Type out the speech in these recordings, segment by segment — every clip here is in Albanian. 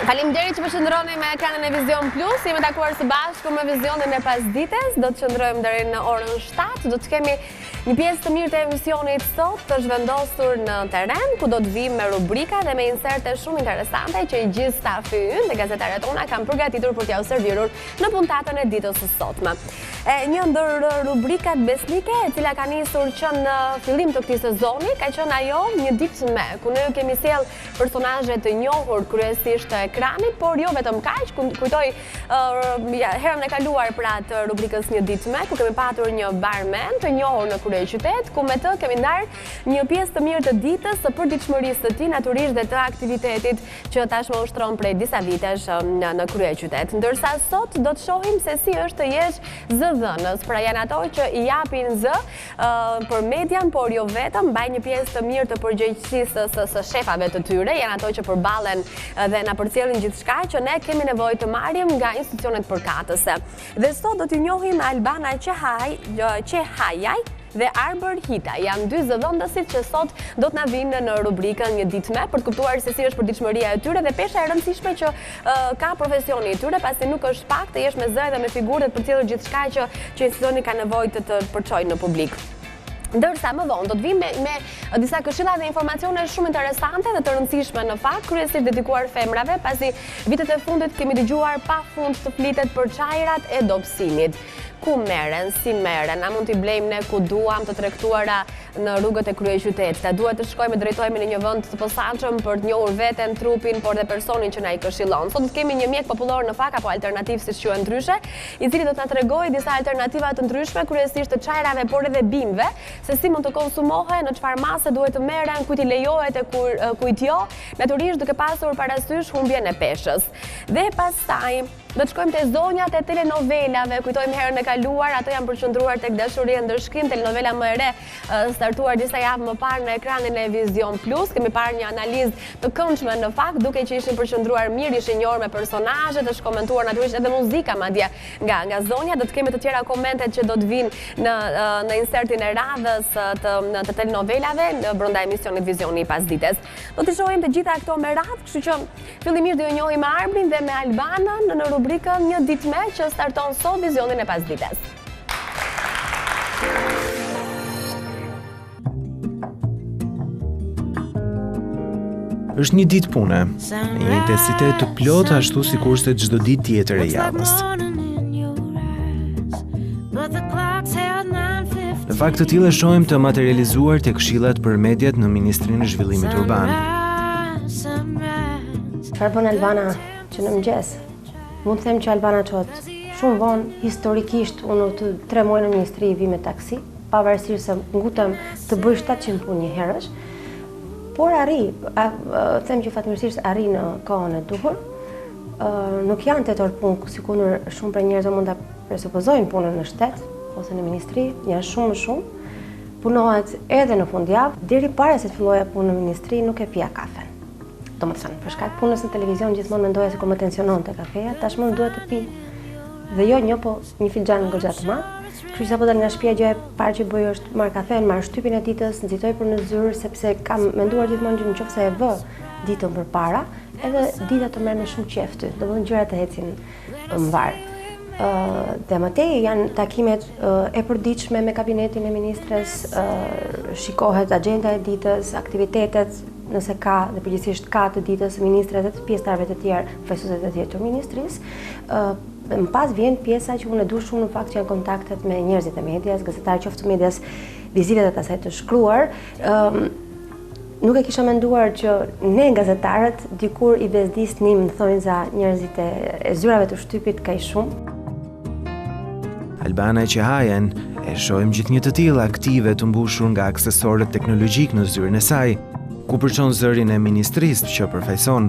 Faleminderit që përshëndroni me ekranin e Vizion Plus. Jemi takuar së bashku me Vizionin e pasdites. Do të qëndrojmë deri në orën 7. Do të kemi një pjesë të mirë të emisionit sot të zhvendosur në terren, ku do të vim me rubrika dhe me inserte shumë interesante që i gjithë stafi ynë dhe gazetarët tona kanë përgatitur për t'ja u servirur në puntatën e ditës së sotme. Një ndër rubrikat besnike, e cila ka nisur që në fillim të këtij sezoni, ka qenë ajo Një ditë me, ku ne kemi sjell personazhe të njohur kryesisht të ekranit, por jo vetëm kaq. Kujtoj herën e kaluar pra të rubrikës Një ditë me, ku kemi patur një barmen të njohur në kryeqytet, ku me të kemi ndarë një pjesë të mirë të ditës së përditshmërisë së tij, natyrisht dhe të aktivitetit që tashmë ushtron prej disa vitesh në kryeqytet. Ndërsa sot do të shohim se si është të jesh zëdhënës, pra janë ato që i japin zë për median, por jo vetëm, mbajnë një pjesë të mirë të përgjegjësisë së shefave të tyre, janë ato që përballen dhe na përcjellin gjithçka që ne kemi nevojë të marrim nga institucionet përkatëse. Dhe sot do t'i njohim Albana Qehajaj dhe Arbër Hita. Janë dy zëdhëndësit që sot do të na vinë në rubrikën Një ditë me, për të kuptuar se si është përditshmëria e tyre dhe pesha e rëndësishme që ka profesioni i tyre, pasi nuk është pak të jesh me zë dhe me figurë dhe të përcjellësh gjithçka që institucioni ka nevojë të përçojë në publik. Ndërsa më vonë do të vim me disa këshilla dhe informacione shumë interesante dhe të rëndësishme në fakt, kryesisht dedikuar femrave, pasi vitet e fundit kemi dëgjuar pafund të flitet për çajrat e dobësimit. Ku merren, si merren, a mund t'i blejmë ne ku duam të tregtuara në rrugët e kryeqytetit? A duhet të shkojmë drejtohemi në një vend të posaçëm për të njohur veten, trupin, por dhe personin që na i këshillon? Sot do të kemi një mjek popullor në fakt apo alternativ, siç quhen ndryshe, i cili do të na tregojë disa alternativa të ndryshme, kryesisht të çajrave, por edhe bimëve, se si mund të konsumohen, në çfarë mase duhet të merren, kujt i lejohet e kujt jo, natyrisht duke pasur parasysh humbjen e peshës. Dhe pastaj do të shkojmë te zonjat e telenovelave. Kujtojmë herën e kaluar, ato janë përqendruar tek Dashuria ndërshkrim, telenovela më e re, startuar disa javë më parë në ekranin e Vizion Plus. Kemi parë një analizë të këndshme në fakt, duke që ishin përqendruar mirë, ishin njohur me personazhe, të shkomentuar natyrisht edhe muzika madje nga zonja. Do të kemi të tjera komentet që do të vinë në insertin e radhës të telenovelave brenda emisionit Vizioni i pasdites. Do të shohim të gjitha këto me radhë, kështu që fillimisht do ju njohim me Arbrin dhe me Albanën në rubrikën Një ditë me, që starton sot Vizionin e pasdites. Është një ditë pune, me një intensitet të plot ashtu sikurse çdo ditë tjetër e javës. Në fakt të tillë shohim të materializuar tek këshillat për mediat në Ministrinë e Zhvillimit Urban. Çfarë bën Albana që në mëngjes? Mund të them që Albana qot shumë vonë, historikisht unë të 3 muaj në ministri vi me taksi, pavarësisht se ngutem të bëj 700 punë një herësh, por them që fatmirësisht arri në kohën e duhur. Nuk janë 8 orë punë, sikur shumë prej njerëzve mund ta presupozojnë punën në shtet ose në ministri, janë shumë më shumë. Punohet edhe në fundjavë, deri para se të filloja punë në ministri nuk e pija kafen. Do më të thënë, për shkak punës në televizion gjithmonë mendoja se kur më tensiononte kafeja, tashmë duhet të pi dhe jo një, po një filxhan në goxha të madh. Kështu që sapo dal nga shtëpia, gjëja e parë që bëj është marr kafen, marr shtypin e ditës, nxitoj për në zyrë, sepse kam menduar gjithmonë që nëse e vë ditën përpara, edhe dita të merr me shumë qejf ty, domethënë gjërat të ecin mbar. Dhe më tej janë takimet e përditshme me kabinetin e ministres, shikohet agjenda e ditës, aktivitetet, nëse ka dhe përgjithsisht ka të ditës, ministrat dhe të pjesëtarëve të tjerë, profesorët e tjerë të ministrisë. Më pas vjen pjesa që unë e du shumë në fakt që janë kontaktet me njerëzit e medias, gazetarë qoftë medias vizive dhe të asaj të shkruar. Nuk e kisha menduar që ne gazetarët dikur i bezdisnim në thonjza njerëzit e zyrave të shtypit kaq shumë. Albana Qehajën e shohim gjithë një të tillë aktive të mbushur nga aksesorët teknologjik në zyrën e saj, ku përçon zërin e ministrisë që përfaqëson.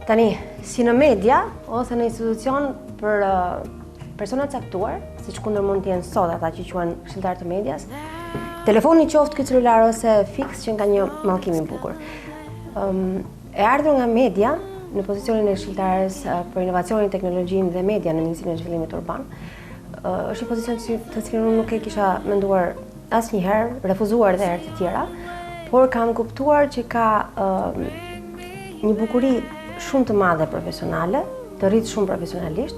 Tani, si në media ose në institucion për persona caktuar, siç kundër mund të jenë sot ata që quhen këshilltar të medias, telefoni qoftë ky celular ose fiks që nga një mallkim i bukur. E ardhur nga media në pozicionin e këshilltares për inovacionin, teknologjinë dhe media në Ministrinë e Zhvillimit Urban, është një pozicion të cilin unë nuk e kisha menduar asnjëherë, refuzuar edhe herë të tjera, por kam kuptuar që ka një bukuri shumë të madhe profesionale, të rritë shumë profesionalisht,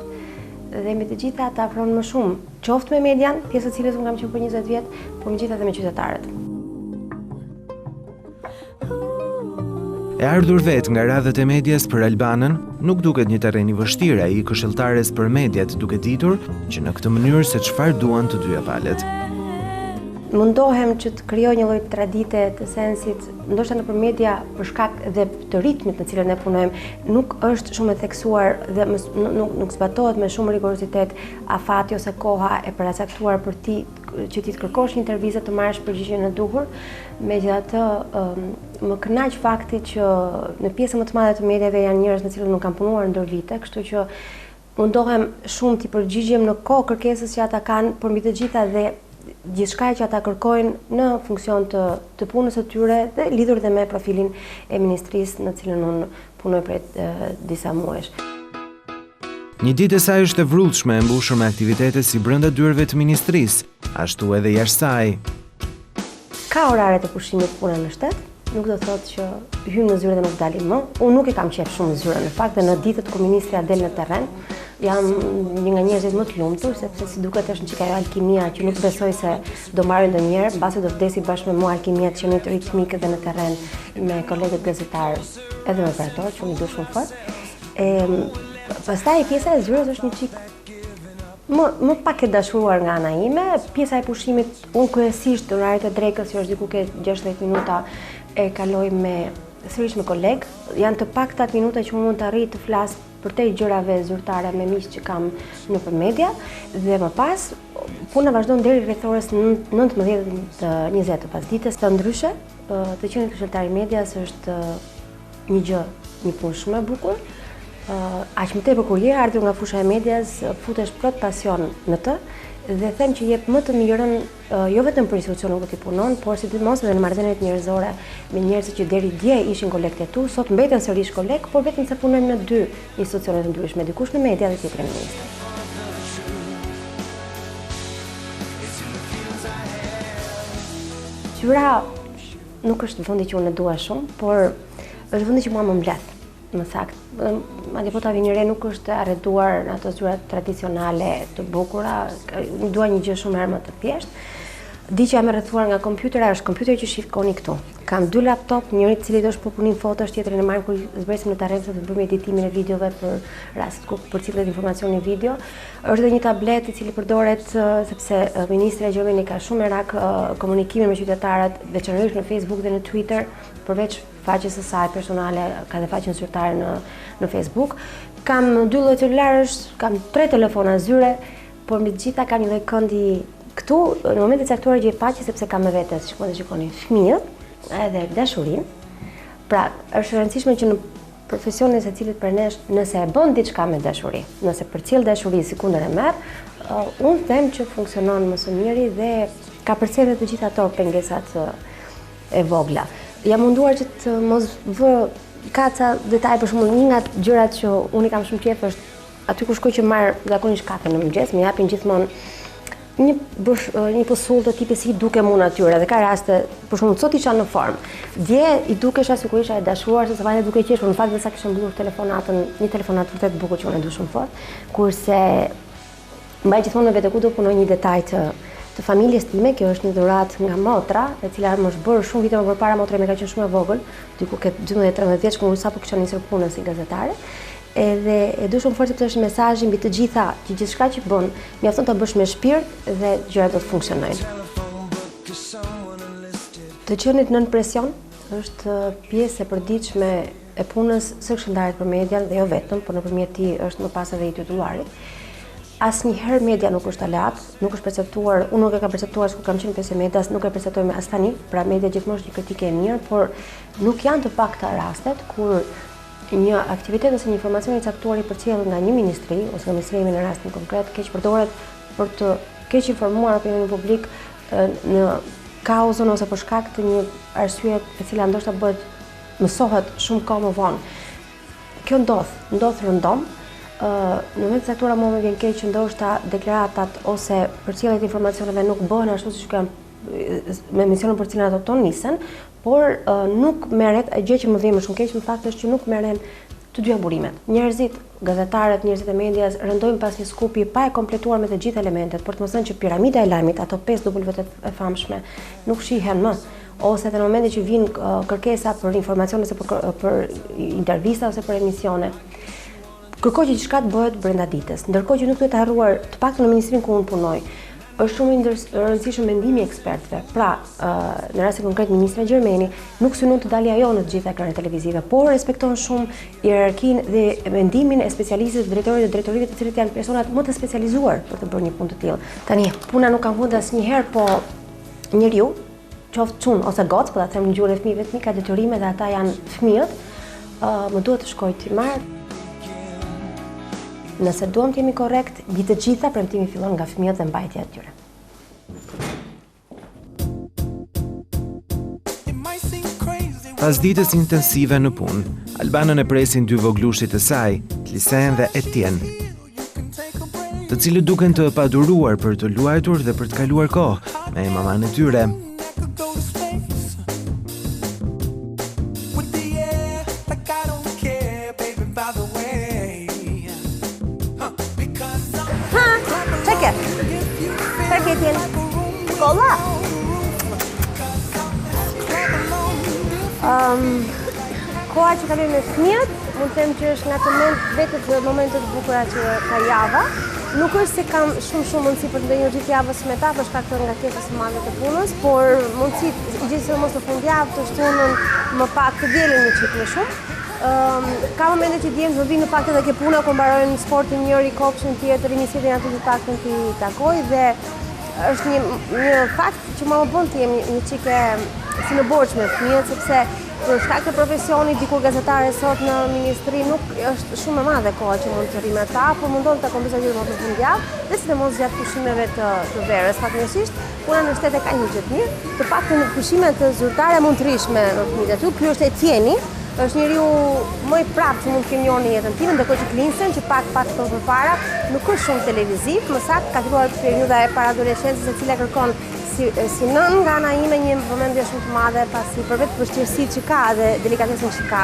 dhe me të gjitha të afron më shumë, qoftë me median, pjesë të cilës unë kam qenë për 20 vjetë, por me gjitha dhe me qytetarët. E ardhur vetë nga radhët e medias për Albanën, nuk duket një terren i vështirë, ai këshilltares për mediat duke ditur që në këtë mënyrë se çfarë duan të dyja palët. Mundohem që të krijoj një lloj tradite të sensit, ndoshta nëpër media për shkak dhe të ritmit në cilën ne punojmë, nuk është shumë e theksuar dhe nuk zbatohet me shumë rigorozitet afati ose koha e paracaktuar për që ti të kërkosh një intervistë të marrësh përgjigjen e duhur. Megjithatë, më kënaq fakti që në pjesën më të madhe të mediave janë njerëz me të cilët nuk kam punuar ndër vite, kështu që mundohem shumë të përgjigjem në kohë kërkesës që ata kanë, por mbi të gjitha dhe gjithçka që ata kërkojnë në funksion të punës së tyre dhe lidhur dhe me profilin e ministrisë në cilën unë punoj prej disa muajsh. Një ditë e saj është e vrrullshme, e mbushur me aktivitete si brenda dyerve të ministrisë, ashtu edhe jashtë saj. Ka orare të pushimit puna në shtet, nuk do thotë që hym në zyre dhe nuk dalim më. Unë nuk e kam qef shumë zyre në fakt, dhe në ditët kur ministrja del në terren, jam një nga njerëzit më të lumtur, sepse si duket është një çika ajo alkimia që nuk besoj se do marrë ndonjëherë, mbasi do vdesi bashkë me mua alkimia që jemi të ritmike dhe në terren me kolegët gazetarë edhe me operatorë që unë i du shumë fort. Pastaj pjesa e zyrës është një çik më pak e dashuruar nga ana ime. Pjesa e pushimit, unë kryesisht oraret e drekës, që është diku ke 60 minuta, e kaloj sërish me kolegë. Janë të paktat minuta që mund të arrij të flas përtej gjërave zyrtare me miq që kam nëpër media, dhe më pas puna vazhdon deri rreth orës 19:20 të pasdites. Të ndryshe, të qenë këshilltar i medias është një punë shumë e bukur. Aq më tepër kur je ardhur nga fusha e medias, futesh plot pasion në të dhe them që jep më të mirën jo vetëm për institucionin ku ti punon, por sidomos edhe në marrëdhëniet njerëzore me njerëz që deri dje ishin kolegë tu, sot mbeten sërish kolegë, por vetëm se punojmë në dy institucione të ndryshme, dikush në media dhe tjetri në ministri. Qyra nuk është vendi që unë e dua shumë, por është vendi që mua më mbledh. Më sakt, madje po ta vi një re nuk është arreduar në ato zyrat tradicionale të bukura, dua një gjë shumë herë më të thjeshtë. Di që jam e rrethuar nga kompjutera, është kompjuteri që shikoni këtu. Kam 2 laptop, njëri i cili do shpërpunim fotosh, tjetrin e marr kur zbresim në terren të bëjmë editimin e videove për rastet ku përcillet informacioni video. Është edhe një tablet i cili përdoret sepse ministri e Gjermani ka shumë merak komunikimin me qytetarët, veçanërisht në Facebook dhe në Twitter, përveç faqes së saj personale, ka dhe faqen zyrtare në Facebook. Kam 2 lloj celularësh, kam 3 telefona zyre, por mbi të gjitha kam një lloj këndi këtu, në momentin e caktuar gjej paqe sepse kam me vete, siç po shikoni, fëmijët edhe dashurinë. Pra, është e rëndësishme që në profesionin e secilit për nesh, nëse e bën diçka me dashuri, nëse përcjell dashuri sikundër e merr, unë them që funksionon më së miri dhe ka përcjellë të gjitha ato pengesat e vogla. Jam munduar që të mos vë kaca detaj, për shembull, një nga gjërat që unë kam shumë qejf është aty ku shkoj që marr zakonisht kafe në mëngjes, më japin gjithmonë një posull të tipit si dukem unë atyre, dhe ka raste, për shembull, sot isha në formë. Dje i dukesha sikur isha e dashuar, se vajte duke qeshur, në fakt sa kisha mbyllur telefonatën, një telefonat vërtet bukur që unë e du shumë fort, kurse mbaj gjithmonë në vete ku do punoj një detaj të familjes time. Kjo është një dhuratë nga motra, e cila më është bërë shumë vite më përpara. Motra më ka qenë shumë e vogël, diku ke 12-13 vjeç, kur unë sapo kisha nisur punën si gazetare. Edhe e du shumë fort sepse është mesazhi mbi të gjitha, që gjithçka që bën, mjafton ta bësh me shpirt dhe gjërat do të funksionojnë. Të qenit nën presion është pjesë e përditshme e punës së këshilltarit për median, dhe jo vetëm, por nëpërmjet tij është më pas edhe i titularit. Asnjëherë media nuk është aleat, nuk është perceptuar, unë nuk e kam perceptuar kur kam qenë pjesë e medias, nuk e perceptoj me as tani, pra media gjithmonë është një kritike e mirë, por nuk janë të pakta rastet kur një aktivitet ose një informacion i caktuar i përcjellur nga një ministri ose nga ministrimi në rastin konkret keq përdoret për të keq informuar opinionin publik në kauzën ose për shkak të një arsye e cila ndoshta mësohet shumë kohë më vonë. Kjo ndodh rëndom. Në moment të caktuara mua më vjen keq që ndoshta deklaratat ose përcjelljet e informacioneve nuk bëhen ashtu siç kanë me emisionin për cilën ato tonë nisen, por nuk merret, gjë që më vjen më shumë keq në fakt është që nuk merren të dyja burimet. Njerëzit, gazetarët, njerëzit e medias rëndojnë pas një skupi pa e kompletuar me të gjithë elementet, për të mos thënë që piramida e lajmit, ato 5 W e famshme, nuk shihen më, ose në momentin që vijnë kërkesa për informacione ose për intervista ose për emisione. Kërkoj që gjithçka të bëhet brenda ditës, ndërkohë që nuk duhet të harruar, të paktën në ministrinë ku unë punoj, është shumë i rëndësishëm mendimi i ekspertëve. Pra, në rastin konkret ministra Gjermeni nuk synon të dalë ajo në të gjitha ekranet televizive, por respekton shumë hierarkinë dhe mendimin e specialistëve, drejtorit dhe drejtorive, të cilët janë personat më të specializuar për të bërë një punë të tillë. Tani, puna nuk ka humbur asnjëherë, po njeriu, qoftë çun ose gocë, po ta them në gjuhën e fëmijëve, fëmijë ka detyrime dhe ata janë fëmijët, më duhet të shkoj të marr. Nëse duam të jemi korrekt, mbi të gjitha premtimi fillon nga fëmijët dhe mbajtja e tyre. Pas ditës intensive në punë, Albanën e presin dy voglushit e saj, Tlisen dhe Etienne, të cilët duken të paduruar për të luajtur dhe për të kaluar kohë me maman e tyre. Kolla! Koha që kaloj me fëmijët, mund të them që është nga të momentet bukura që ka java. Nuk është se kam shumë mundësi për të ndonjë gjithë javës me ta, për shkak të ngatjesës së madhe të punës, por mundësitë gjithsesi në fundjavë të shtunën më pak të dielën një çik më shumë. Ka momente që djemt më vinë në pak edhe ke puna, kur mbarojnë sportin njëri, kopshin tjetër, iniciativën aty të paktën ti takoj dhe është një fakt që më bën të jem një çike si në borxh me fëmijët, sepse për shkak të profesionit dikur gazetare sot në ministri nuk është shumë e madhe koha që mund të rri me ta, por mundon ta kompenzoj më në fundjavë, dhe sidomos gjatë pushimeve të verës. Fatmirësisht, puna në shtete ka një gjë të mirë, të paktën në pushimet zyrtare mund të rish me fëmijët aty. Ky është Etieni, është njeriu më i prapë që mund të kemi njohur në jetën time, ndërkohë që Klinsen, që pak kohë përpara, nuk është shumë televiziv, më saktë ka filluar periudha e paradoleshencës e cila kërkon si nën nga ana ime një vëmendje shumë të madhe, pasi për vetë vështirësitë që ka dhe delikatesën që ka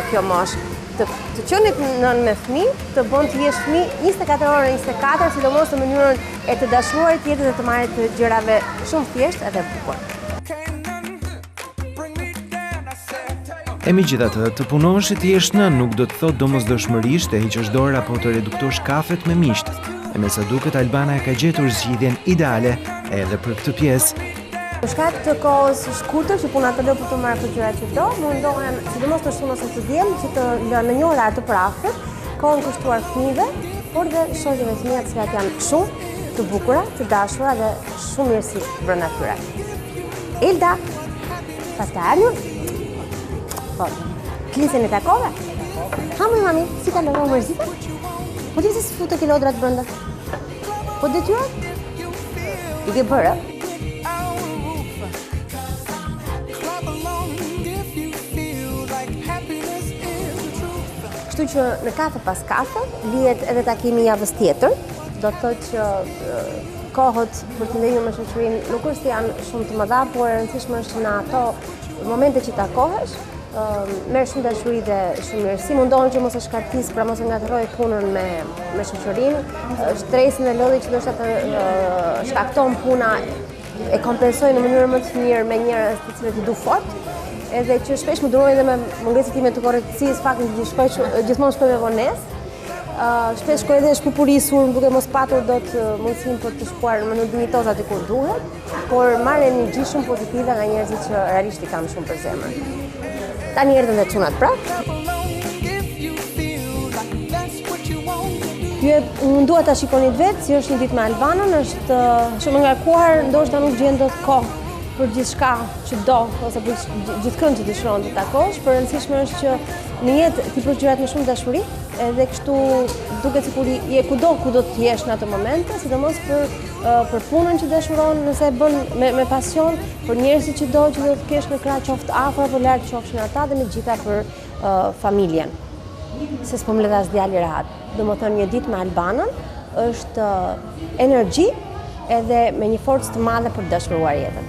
kjo moshë. Të qenit nën me fëmijë, të bën të jesh fëmijë 24 orë 24, sidomos në mënyrën e të dashuarit tjetër dhe të marrë të gjërave shumë thjeshtë edhe bukur. E megjithatë, të punosh të jesh nën nuk do të thotë domosdoshmërisht të heqësh dorë apo të reduktosh kafet me misht. E me sa duket, Albana e ka gjetur zgjidhjen ideale edhe për këtë pjesë. Për shkak të kohës shkurtër që puna të lë për të marrë për gjërat që do, mundohem, sidomos të shtunë ose të diel, që të lë në një orë të prafët, kohën kushtuar fëmijëve, por dhe shoqeve të mia të cilat janë shumë të bukura, të dashura dhe shumë mirësi brenda tyre. Elda, pas ka ardhur? Po, Klinsen e takove? Mami, si ka lënë mërzita? Po ti se si futë kilodrat brenda? Po detyra? I ke bërë? Kështu që në kafe pas kafe, lihet edhe takimi javës tjetër, do të thotë që kohët për të ndenjur me shoqërinë nuk është se janë shumë të mëdha, por e rëndësishme është që në ato momente që takohesh, merr shumë dashuri dhe shumë mirësi, mundohem që mos e shkartis, pra mos e ngatërroj punën me shoqërinë, stresin dhe lodhin që ndoshta të shkakton puna e kompensoj në mënyrë më të mirë me njerëz të cilët i du fort, edhe që shpesh më durojnë edhe me mungesën time të korrektësisë, faktin që gjithmonë shkoj me vonesë. Shpesh shkoj edhe shpupurisur, duke mos patur dot mundësinë për të shkuar në mënyrë dinjitoze aty ku duhet, por marr energji shumë pozitive nga njerëzit që realisht i kam shumë për zemër. Tani erdhën dhe çunat prap. Ju mundua ta shikoni vetë si është një ditë me Albanën, është shumë ngarkuar, ndoshta nuk gjen dot kohë për gjithçka që do, ose për gjithkënd që dëshiron të takosh, por rëndësishme është që në jetë ti bësh gjërat me shumë dashuri, edhe kështu duket sikur je kudo ku do të jesh në ato momente, sidomos për punën që dashuron, nëse e bën me pasion, për njerëzit që do të kesh në krah, qoftë afër apo larg qofshin ata, dhe me gjitha për familjen. Se s'po më ledha as djali rehat. Domethënë një ditë me Albanën është energji edhe me një forcë të madhe për të dëshpëruar jetën.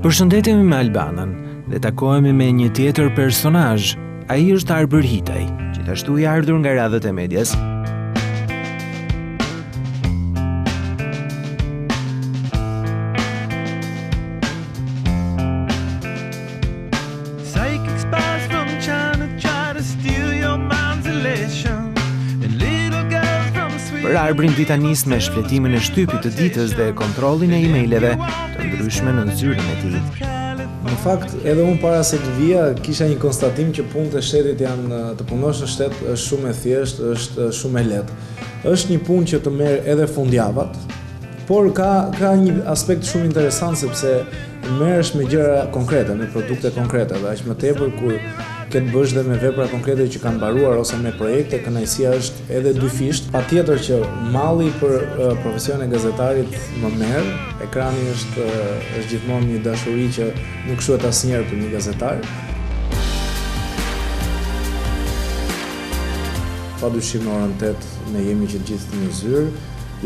Përshëndetemi me Albanën dhe takohemi me një tjetër personazh. Ai është Arbër Hitaj, gjithashtu i ardhur nga radhët e medias. Për Arbrin dita nis me shpletimin e shtypit të ditës dhe kontrollin e emaileve të ndryshme në zyrën e tij. Në fakt, edhe unë para se të vija, kisha një konstatim që punët e shtetit janë, të punosh në shtet është shumë e thjeshtë, është shumë e lehtë. Është një punë që të merr edhe fundjavat, por ka një aspekt shumë interesant sepse merresh me gjëra konkrete, me produkte konkrete, dhe aq më tepër kur ke të bësh dhe me vepra konkrete që kanë mbaruar ose me projekte, kënaqësia është edhe dyfisht. Patjetër që malli për profesionin e gazetarit më merr, ekrani është gjithmonë një dashuri që nuk shuhet asnjëherë për një gazetar. Padyshim në orën 8 ne jemi që gjithë në zyrë,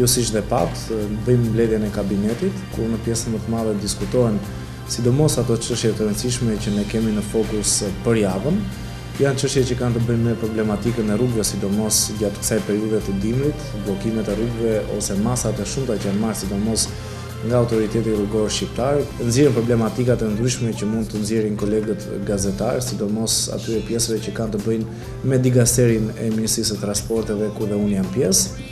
jo siç dhe pat, bëjmë mbledhjen e kabinetit, ku në pjesën më të madhe diskutohen sidomos ato çështje të rëndësishme që ne kemi në fokus për javën. Janë çështje që kanë të bëjnë me problematikën e rrugëve, sidomos gjatë kësaj periudhe të dimrit, bllokimet e rrugëve ose masat e shumta që janë marrë sidomos nga autoriteti rrugor shqiptar, nxjerrin problematikat e ndryshme që mund të nxjerrin kolegët gazetarë, sidomos atyre pjesëve që kanë të bëjnë me digasterin e Ministrisë së Transporteve ku dhe unë jam pjesë,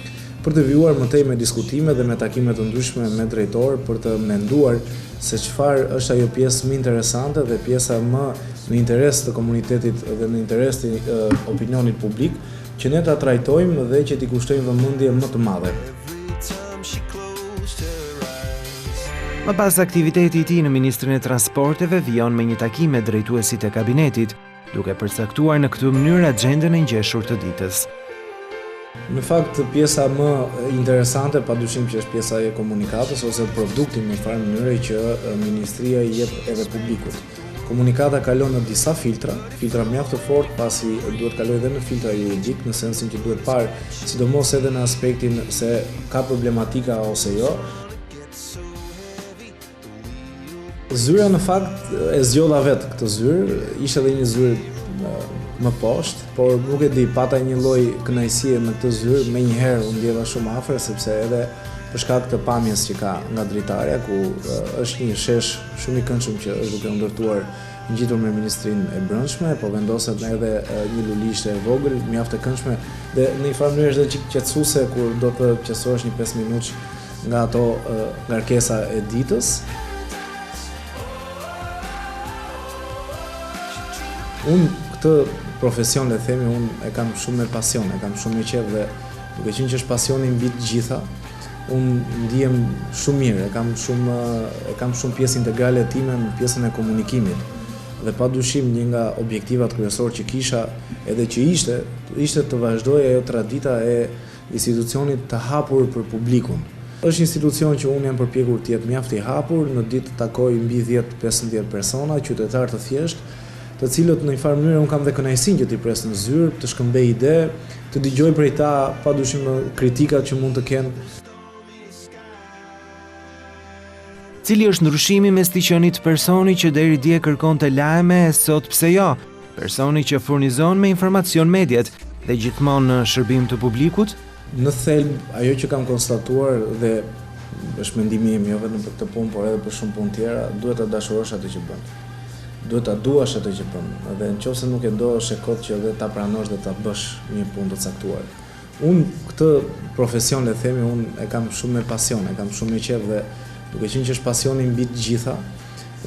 për të vijuar më tej me diskutime dhe me takime të ndryshme me drejtor për të menduar se çfarë është ajo pjesë më interesante dhe pjesa më në interes të komunitetit dhe në interes të opinionit publik, që ne ta trajtojmë dhe që t'i kushtojmë vëmendje më të madhe. Më pas aktiviteti i tij në Ministrinë e Transporteve vijon me një takim me drejtuesit e kabinetit, duke përcaktuar në këtë mënyrë agjendën e ngjeshur të ditës. Në fakt, pjesa më interesante padyshim që është pjesa e komunikatës ose produkti në farë mënyrë që Ministria i jep edhe publikut. Komunikata kalon në disa filtra mjaft të fortë, pasi duhet kaloj edhe në filtra juridik, në sensin që duhet parë, sidomos edhe në aspektin se ka problematika ose jo. Zyra në fakt e zgjodha vetë këtë zyrë, ishte edhe një zyrë më poshtë, por nuk e di, pata një lloj kënaqësie në këtë zyrë, menjëherë u ndjeva shumë afër sepse edhe për shkak të pamjes që ka nga dritarja, ku është një shesh shumë i këndshëm që është duke ndërtuar ngjitur me Ministrinë e Brendshme, po vendoset edhe një lulishte e vogël, mjaft e këndshme, dhe në një farë mënyrë është edhe çik qetësuese kur do të qetësohesh një 5 minutë nga ato ngarkesa e ditës. Unë këtë profesion, le themi, unë e kam shumë me pasion, e kam shumë me qejf dhe duke qenë që është pasioni mbi të gjitha, unë ndihem shumë mirë, e kam shumë pjesë integrale time në pjesën e komunikimit. Dhe padyshim një nga objektivat kryesorë që kisha, edhe që ishte të vazhdoj ajo tradita e institucionit të hapur për publikun. Është institucion që unë jam përpjekur të jetë mjaft i hapur, në ditë takoj mbi 10-15 persona, qytetarë të thjeshtë, të cilët në një farë mënyrë unë kam dhe kënaqësinë që t'i pres në zyrë, të shkëmbej ide, të dëgjoj prej ta padyshim kritikat që mund të kenë. Cili është ndryshimi mes t'i qenit personi që deri dje kërkonte lajme e sot pse jo? Personi që furnizon me informacion mediat dhe gjithmonë në shërbim të publikut? Në thelb, ajo që kam konstatuar dhe është mendimi im jo vetëm për këtë punë, por edhe për shumë punë tjera, duhet ta dashurosh atë që bën. Duhet ta duash atë që bën, dhe nëse nuk e do, është e kot që edhe ta pranosh dhe ta bësh një punë të caktuar. Unë këtë profesion, le themi, unë e kam shumë me pasion, e kam shumë me qejf dhe duke qenë që është pasioni mbi të gjitha,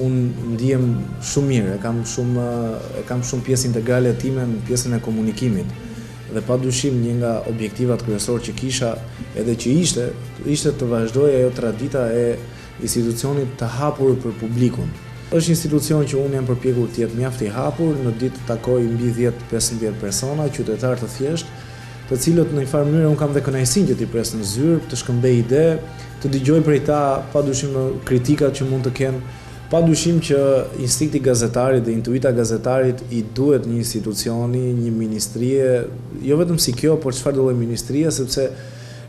unë ndihem shumë mirë, e kam shumë pjesë integrale time në pjesën e komunikimit. Dhe padyshim një nga objektivat kryesorë që kisha, edhe që ishte të vazhdoj ajo tradita e institucionit të hapur për publikun. Është institucion që unë jam përpjekur të jetë mjaft i hapur, në ditë takoj mbi 10-15 persona, qytetarë të thjeshtë, të cilët në një farë mënyrë unë kam dhe kënaqësinë që t'i pres në zyrë, të shkëmbej ide, të dëgjoj prej ta padyshim kritikat që mund të kenë, padyshim që instinkti gazetarit dhe intuita gazetarit i duhet një institucioni, një ministrie, jo vetëm si kjo, por çfarë do lloj ministrie, sepse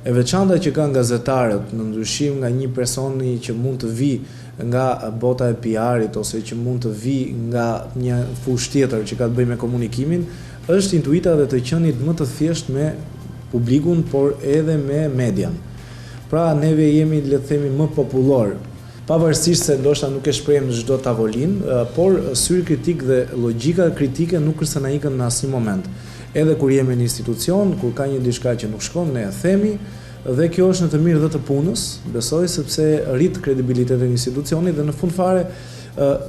e veçanta që kanë gazetarët, në ndryshim nga një personi që mund të vi nga bota e PR-it ose që mund të vi nga një fushë tjetër që ka të bëjë me komunikimin, është intuita dhe të qenit më të thjesht me publikun, por edhe me median. Pra neve jemi, le të themi, më popullor, pavarësisht se ndoshta nuk e shprehem në çdo tavolinë, por syri kritik dhe logjika kritike nuk është se na ikën në asnjë moment. Edhe kur jemi në institucion, kur ka një diçka që nuk shkon, ne e themi, dhe kjo është në të mirë dhe të punës, besoj, sepse rrit kredibilitetin e institucionit dhe në fund fare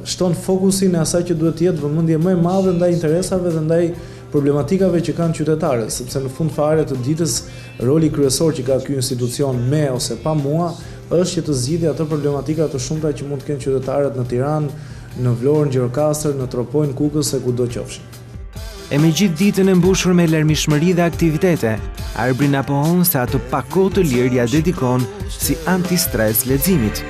shton fokusin e asaj që duhet të jetë vëmendje më e madhe ndaj interesave dhe ndaj problematikave që kanë qytetarët, sepse në fund fare të ditës roli kryesor që ka ky institucion me ose pa mua është që të zgjidhë ato problematika të shumta që mund të kenë qytetarët në Tiranë, në Vlorë, në Gjirokastër, në Tropojnë, Kukës e kudo qofshin. E me gjithë ditën e mbushur me larmishmëri dhe aktivitete, Arbri na pohon se ato pak kohë të lirë ja dedikon si antistres leximit.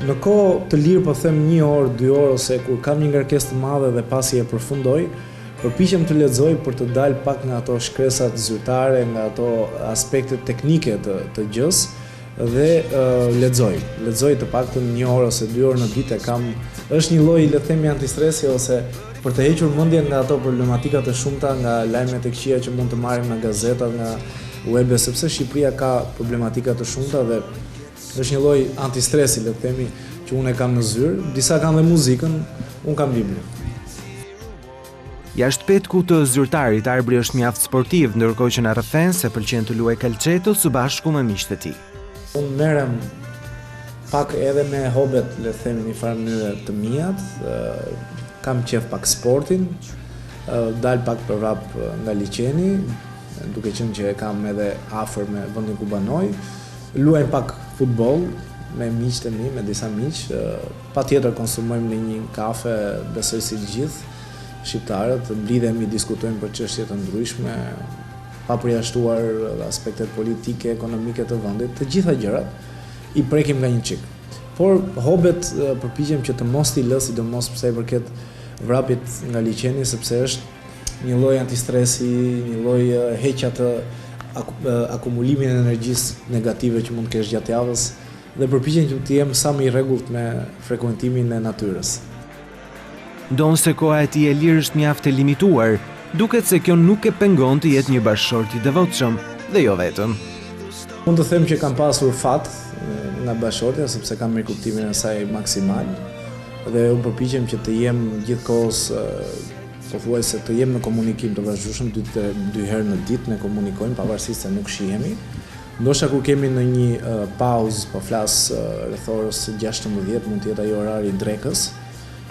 Në kohë të lirë, po them 1 orë, 2 orë, ose kur kam një ngarkesë të madhe dhe pasi e përfundoj, përpiqem të lexoj për të dalë pak nga ato shkresat zyrtare, nga ato aspektet teknike të gjës, dhe lexoj të paktën 1 orë ose 2 orë në ditë. Është një lloj, le të themi, antistresi ose për të hequr mendjen nga ato problematika të shumta, nga lajmet e këqija që mund të marrim nga gazetat, nga webi, sepse Shqipëria ka problematika të shumta dhe është një lloj antistresi, le të themi, që unë e kam në zyrë. Disa kanë dhe muzikën, unë kam librin. Jashtë petku të zyrtarit, Arbri është mjaft sportiv, ndërkohë që na rrëfen se pëlqen të luajë kalçeto së bashku me miqtë e tij. Unë merrem pak edhe me hobet, le të themi, një farë mënyre të mijat, kam qef pak sportin, dal pak për rap nga liçeni, duke qenë që e kam edhe afër me vendin ku banoj, luajm pak futboll me miqtë e mi, me disa miq, patjetër konsumojmë në një kafe, besoj si të gjithë shqiptarët, mblidhemi, diskutojmë për çështje të ndryshme, pa përjashtuar aspektet politike, ekonomike të vendit, të gjitha gjërat i prekim nga një çik. Por hobet përpiqem që të mos t'i lë, sidomos pse i përket vrapit nga liçeni, sepse është një lloj antistresi, një lloj heqja të akumulimin e energjisë negative që mund të kesh gjatë javës, dhe përpiqem që të jem sa më i rregullt me frekuentimin e natyrës. Donë se koha e tij e lirë është mjaft e limituar, duket se kjo nuk e pengon të jetë një bashkëshort i devotshëm, dhe jo vetëm. Mund të them që kam pasur fat nga bashkëshortja, sepse kam mirë kuptimin e saj maksimal, dhe unë përpiqem që të jem gjithkohës, pothuajse të jem në komunikim të vazhdueshëm, 2 herë në ditë ne komunikojmë, pavarësisht se nuk shihemi. Ndoshta kur kemi në një pauzë, po flas rreth orës 16, mund të jetë ai orari i drekës.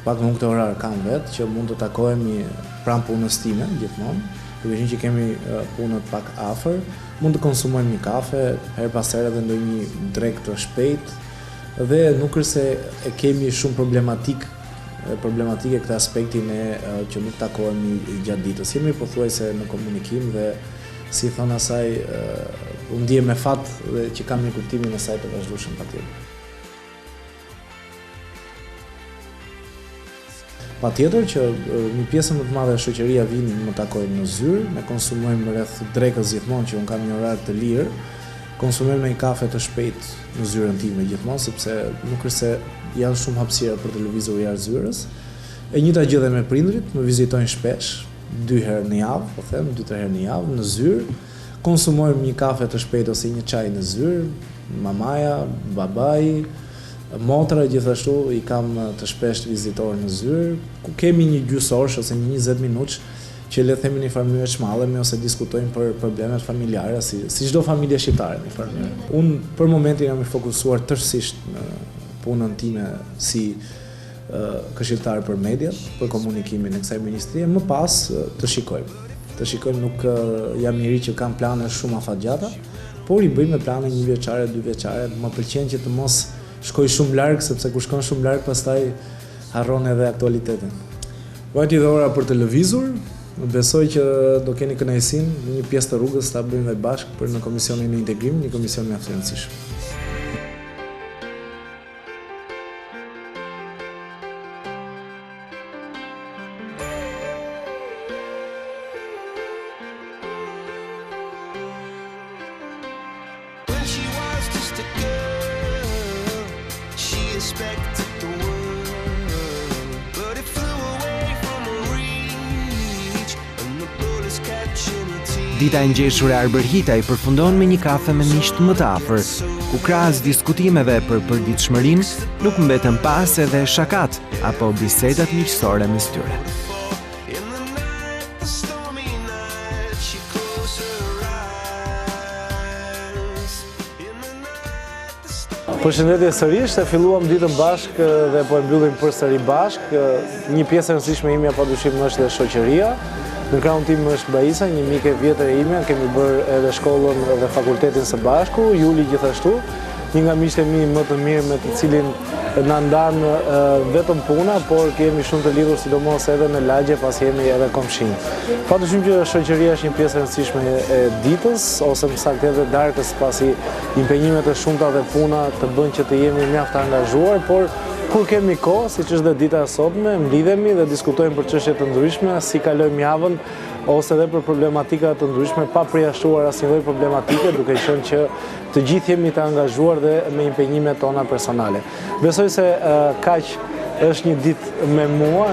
Pak në këtë orar kam vetë, që mund të takohemi pranë punës time, gjithmonë, duke qenë që kemi punët pak afër, mund të konsumojmë një kafe, her pas here dhe ndonjë drek të shpejt, dhe nuk është se e kemi shumë problematike këtë aspektin e që nuk takohemi gjatë ditës. Jemi pothuajse në komunikim dhe, si thon asaj, unë ndihem me fat dhe që kam një kuptimin e saj të vazhdueshëm patjetër. Patjetër që një pjesë më të madhe e shoqëria vini më takojnë në zyrë, ne konsumojmë rreth drekës gjithmonë, që unë kam një orar të lirë, konsumojmë një kafe të shpejt në zyrën time gjithmonë, sepse nuk është se janë shumë hapësira për të lëvizur jashtë zyrës. E njëjta gjë dhe me prindrit, më vizitojnë shpesh, 2 herë në javë, po them, 2-3 herë në javë në zyrë. Konsumojmë një kafe të shpejt ose një çaj në zyrë, mamaja, babai, motra gjithashtu i kam të shpesh vizitorë në zyrë, ku kemi një gjysmë ose një 20 minutë që le të themi në një farë mënyrë shmallemi ose diskutojmë për problemet familjare, si çdo familje shqiptare në një farë mënyrë. Unë për momentin jam i fokusuar tërësisht në punën time si këshilltar për mediat, për komunikimin e kësaj ministrie, më pas të shikojmë. Nuk jam njëri që kam plane shumë afatgjata, por i bëjmë me plane 1 vjeçare, 2 vjeçare, më pëlqen që të mos shkoj shumë larg, sepse kur shkon shumë larg pastaj harron edhe aktualitetin. Vajti dhe ora për të lëvizur, besoj që do keni kënaqësinë një pjesë të rrugës ta bëjmë bashkë për në komisionin e integrimit, një komision mjaft i rëndësishëm. Dita e ngjeshur e Arbërhitaj përfundon me një kafe me miq më të afër, ku krahas diskutimeve për përditshmërinë, nuk mbetën pas edhe shakat apo bisedat miqësore mes tyre. Përshëndetje sërish, se filluam ditën bashkë dhe po e mbyllim përsëri bashkë. Një pjesë e rëndësishme imja padyshim është dhe shoqëria. Në krahun tim është Baisa, një mike vjetër e imja, kemi bërë edhe shkollën dhe fakultetin së bashku, Juli gjithashtu, një nga miqtë e mi më të mirë me të cilin na ndan vetëm puna, por kemi shumë të lidhur sidomos edhe në lagje pas jemi edhe komshin. Padyshim që shoqëria është një pjesë e rëndësishme e ditës, ose më saktë edhe darkës, pasi impenjimet e shumta dhe puna të bën që të jemi mjaft të angazhuar, por kur kemi kohë, siç është dhe dita e sotme, mblidhemi dhe diskutojmë për çështje të ndryshme, si kalojmë javën, ose edhe për problematika të ndryshme, pa përjashtuar asnjë lloj problematike, duke qenë që të gjithë jemi të angazhuar dhe me impenjimet tona personale. Besoj se kaq është një ditë me mua,